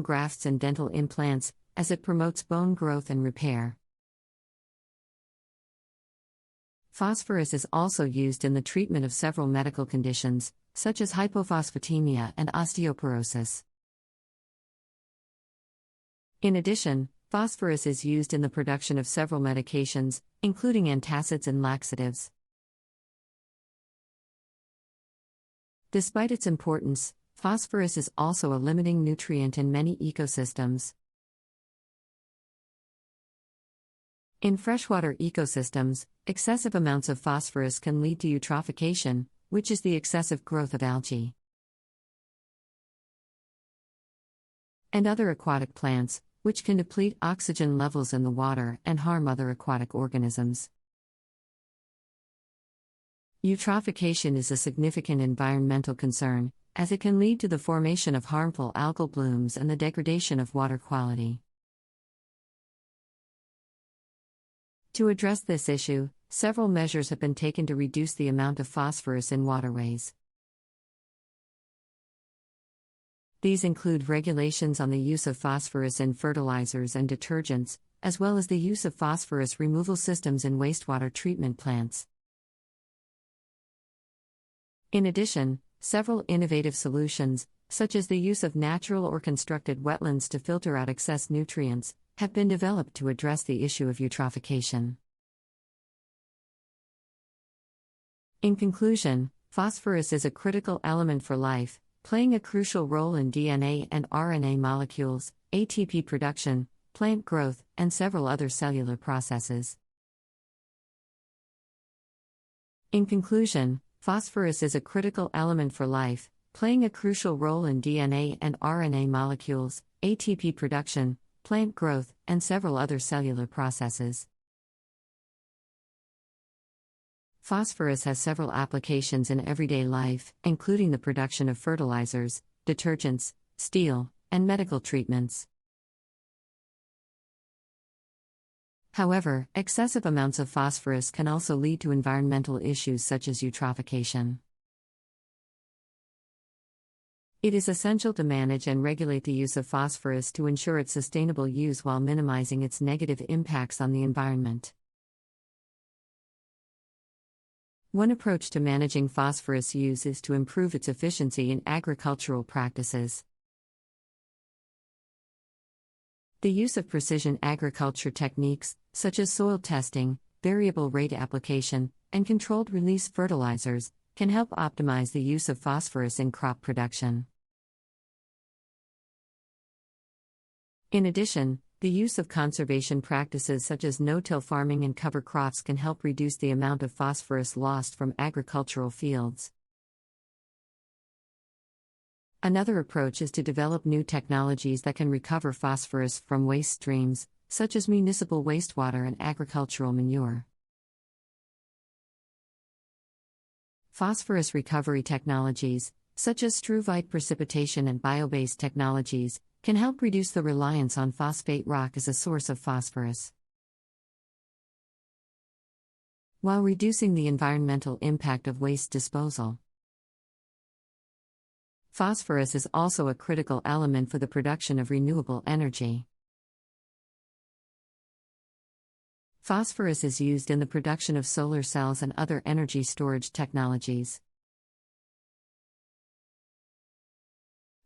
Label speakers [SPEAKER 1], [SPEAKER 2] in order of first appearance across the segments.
[SPEAKER 1] grafts and dental implants, as it promotes bone growth and repair. Phosphorus is also used in the treatment of several medical conditions, such as hypophosphatemia and osteoporosis. In addition, phosphorus is used in the production of several medications, including antacids and laxatives. Despite its importance, phosphorus is also a limiting nutrient in many ecosystems. In freshwater ecosystems, excessive amounts of phosphorus can lead to eutrophication, which is the excessive growth of algae and other aquatic plants, which can deplete oxygen levels in the water and harm other aquatic organisms. Eutrophication is a significant environmental concern, as it can lead to the formation of harmful algal blooms and the degradation of water quality. To address this issue, several measures have been taken to reduce the amount of phosphorus in waterways. These include regulations on the use of phosphorus in fertilizers and detergents, as well as the use of phosphorus removal systems in wastewater treatment plants. In addition, several innovative solutions, such as the use of natural or constructed wetlands to filter out excess nutrients, have been developed to address the issue of eutrophication. In conclusion, phosphorus is a critical element for life, playing a crucial role in DNA and RNA molecules, ATP production, plant growth, and several other cellular processes. In conclusion, phosphorus is a critical element for life, playing a crucial role in DNA and RNA molecules, ATP production, plant growth, and several other cellular processes. Phosphorus has several applications in everyday life, including the production of fertilizers, detergents, steel, and medical treatments. However, excessive amounts of phosphorus can also lead to environmental issues such as eutrophication. It is essential to manage and regulate the use of phosphorus to ensure its sustainable use while minimizing its negative impacts on the environment. One approach to managing phosphorus use is to improve its efficiency in agricultural practices. The use of precision agriculture techniques, such as soil testing, variable rate application, and controlled release fertilizers, can help optimize the use of phosphorus in crop production. In addition, the use of conservation practices such as no-till farming and cover crops can help reduce the amount of phosphorus lost from agricultural fields. Another approach is to develop new technologies that can recover phosphorus from waste streams, such as municipal wastewater and agricultural manure. Phosphorus recovery technologies, such as struvite precipitation and bio-based technologies, can help reduce the reliance on phosphate rock as a source of phosphorus, while reducing the environmental impact of waste disposal. Phosphorus is also a critical element for the production of renewable energy. Phosphorus is used in the production of solar cells and other energy storage technologies.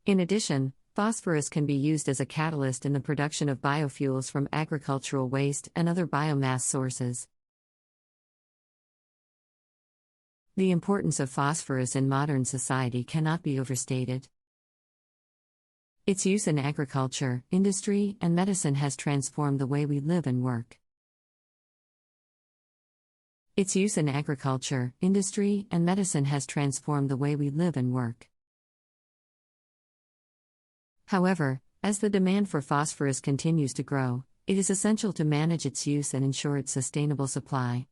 [SPEAKER 1] In addition, phosphorus can be used as a catalyst in the production of biofuels from agricultural waste and other biomass sources. The importance of phosphorus in modern society cannot be overstated. Its use in agriculture, industry, and medicine has transformed the way we live and work. Its use in agriculture, industry, and medicine has transformed the way we live and work. However, as the demand for phosphorus continues to grow, it is essential to manage its use and ensure its sustainable supply.